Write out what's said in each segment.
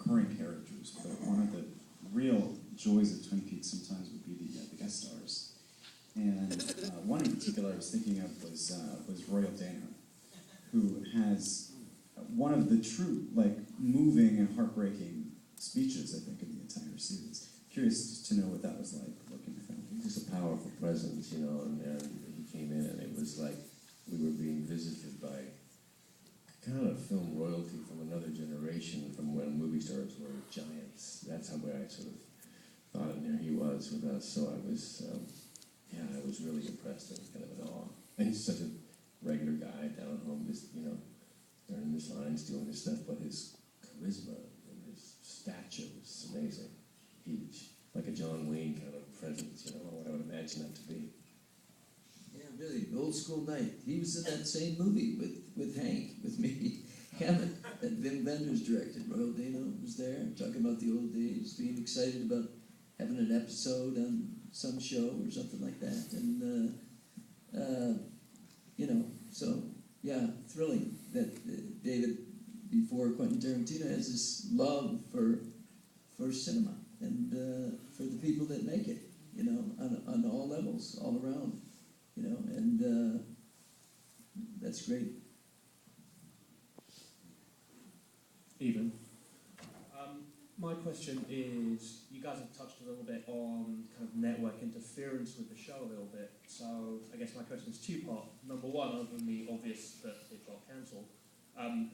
recurring characters, but one of the real joys of Twin Peaks sometimes would be the guest stars. And one in particular I was thinking of was Royal Dana, who has one of the true, moving and heartbreaking speeches, I think, in the entire series. Curious to know what that was like working with him. He's just a powerful presence, and he came in and it was like we were being visited by kind of film royalty from another generation, from when movie stars were giants. That's how I sort of thought, and there he was with us. So I was really impressed and kind of in awe. And he's such a regular guy down home, just learning his lines, doing his stuff, but his charisma and his stature was amazing, huge, like a John Wayne kind of presence. What I would imagine that to be. Yeah, really, old school night. He was in that same movie with Hank, with me, Hammett, that Vim Vendors directed. Royal Dana was there, talking about the old days, being excited about having an episode on some show or something like that. And, so, yeah, thrilling that David, before Quentin Tarantino, has this love for cinema and for the people that make it, on all levels, all around. And that's great. Even. My question is, you guys have touched a little bit on kind of network interference with the show a little bit. So I guess my question is two-part. Number one, other than the obvious that it got cancelled,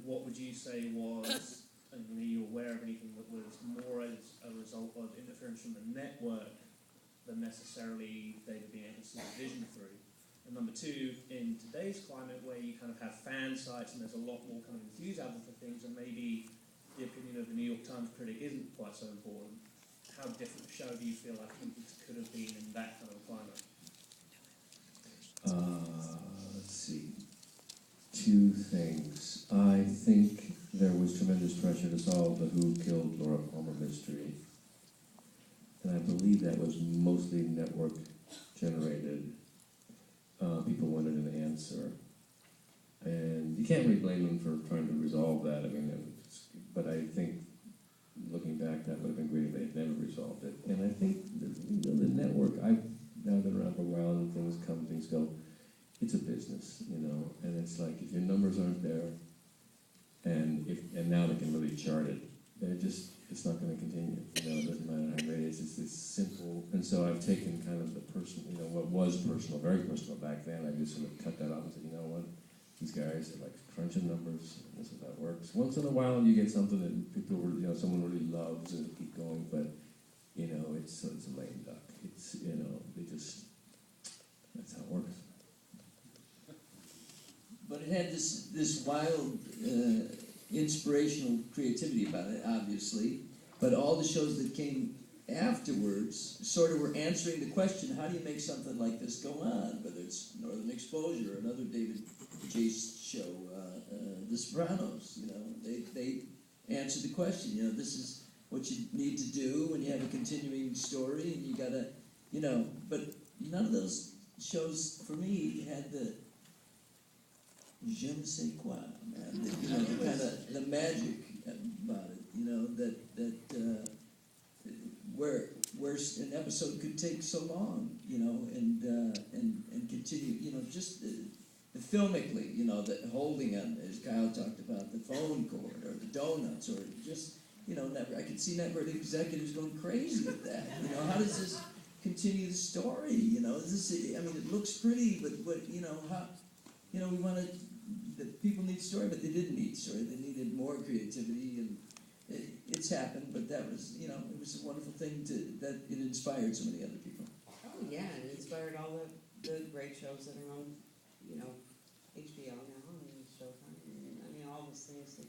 what would you say was, and are you aware of anything that was more as a result of interference from the network than necessarily David being able to see the vision through? And number two, in today's climate where you kind of have fan sites and there's a lot more kind of enthusiasm for things, and maybe the opinion of the New York Times critic isn't quite so important, how different a show do you feel like it could have been in that kind of climate? Let's see. Two things. I think there was tremendous pressure to solve the Who Killed Laura Palmer mystery. And I believe that was mostly network generated. People wanted an answer. And you can't really blame them for trying to resolve that. But I think, looking back, that would have been great if they had never resolved it. And I think the network, I've now been around for a while and things come, things go. It's a business, and it's like if your numbers aren't there, and now they can really chart it, then it's not going to continue. It doesn't matter how great it is. It's simple. And so I've taken kind of the personal, what was personal, very personal back then. I just sort of cut that off and said, you know what? These guys are like crunching numbers, and this is how it works. Once in a while, you get something that people, someone really loves and keep going, but it's a lame duck. It's that's how it works. But it had this wild, inspirational creativity about it, obviously. But all the shows that came afterwards sort of were answering the question, how do you make something like this go on? Whether it's Northern Exposure or another David Chase show, The Sopranos, they answered the question, this is what you need to do when you have a continuing story, and you gotta, but none of those shows, for me, had the je ne sais quoi, man, kind of the magic about it, that where an episode could take so long, and continue, just the filmically, the holding on, as Kyle talked about, the phone cord or the donuts, or just, I could see network executives going crazy with that. How does this continue the story? Is this? It looks pretty, but how? We want to. The people need story, but they didn't need story. They needed more creativity, and it's happened. But that was, it was a wonderful thing that it inspired so many other people. Oh yeah, it inspired all the great shows that are on, HBO now and Showtime, and all these things that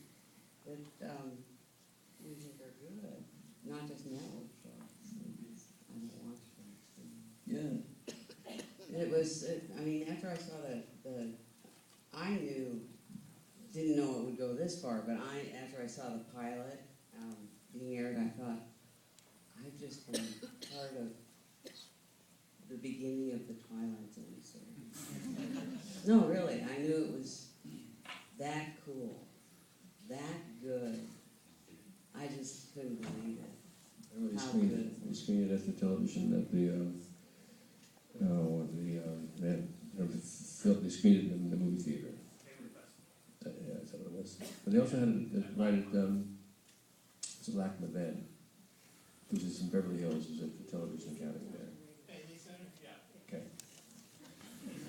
we think are good, not just network shows. I don't watch shows. Yeah. It was. After I saw I didn't know it would go this far, but after I saw the pilot being aired, I thought, I've just been part of the beginning of the Twilight Zone series. No, really, I knew it was that cool, that good. I just just couldn't believe it. They How screened good. it. They screened it at the television at the they screened it in the movie theater. Yeah, that's what it was. But they also had it right at it's a Lack Van, which is in Beverly Hills, is at the Television Academy there. Okay.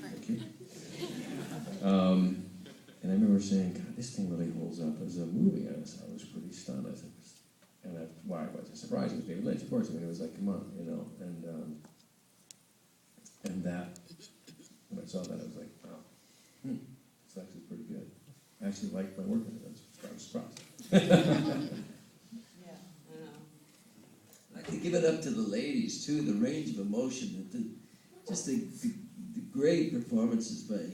Thank you. And I remember saying, God, this thing really holds up as a movie. I was pretty stunned. I said, and why I wasn't surprised. It was David Lynch, of course. I mean, it was like, come on, you know. And that, when I saw that, I was like, wow, it's actually pretty good. I actually liked my work in it. I was surprised. Yeah, I know. I could give it up to the ladies too. The range of emotion, the great performances by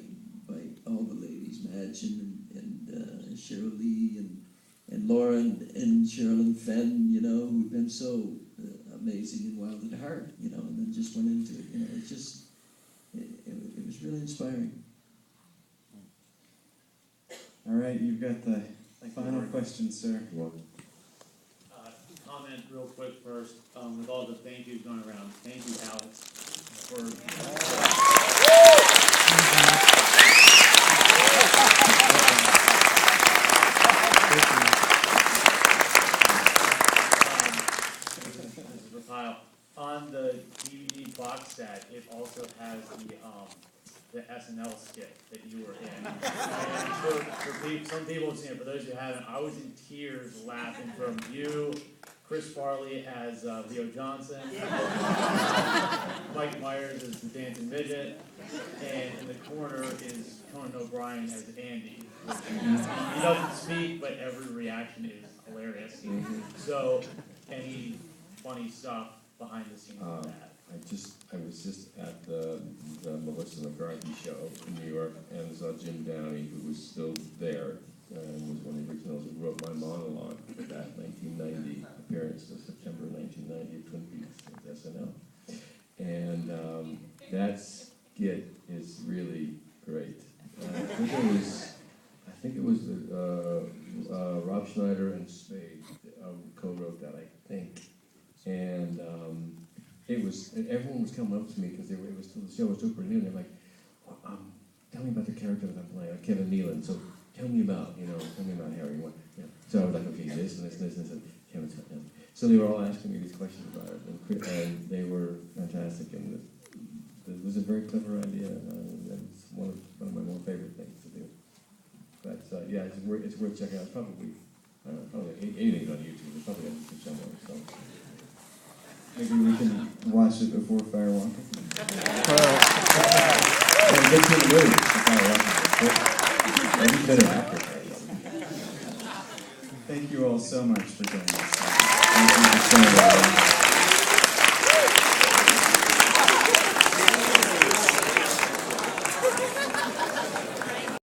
all the ladies, Madge and Cheryl Lee and Lauren and Sherilyn Fenn, you know, who've been so amazing in Wild at Heart, you know, and then just went into it. You know, it just it was really inspiring. All right, you've got the final question, sir. Well, Comment real quick first, with all the thank yous going around. Thank you, Alex, for this is for Kyle. On the DVD box set, it also has the SNL skit that you were in. And for some people have seen it. For those who haven't, I was in tears laughing from you, Chris Farley as Leo Johnson, Mike Myers as the dancing midget, and in the corner is Conan O'Brien as Andy. He doesn't speak, but every reaction is hilarious. So, any funny stuff behind the scenes of that? I was just at the Melissa McCarthy show in New York and saw Jim Downey, who was still there, and was one of the originals who wrote my monologue for that 1990 appearance, the September 1990 Twin Peaks with SNL. And that skit is really great. I think it was Rob Schneider and Spade co-wrote that, I think. And everyone was coming up to me because the show was so pretty new. They're like, well, "Tell me about the character that I'm playing, Kevin Nealon. So tell me about Harry." So I was like, "Okay, this and this and this and this." And Kevin's got that. So they were all asking me these questions about it, and they were fantastic. And it was a very clever idea, and it's one of my more favorite things to do. But yeah, it's worth checking out. It's probably anything's on YouTube. It's probably on YouTube somewhere. So. Maybe we can watch it before Firewalking. Thank you all so much for joining us. Thank you for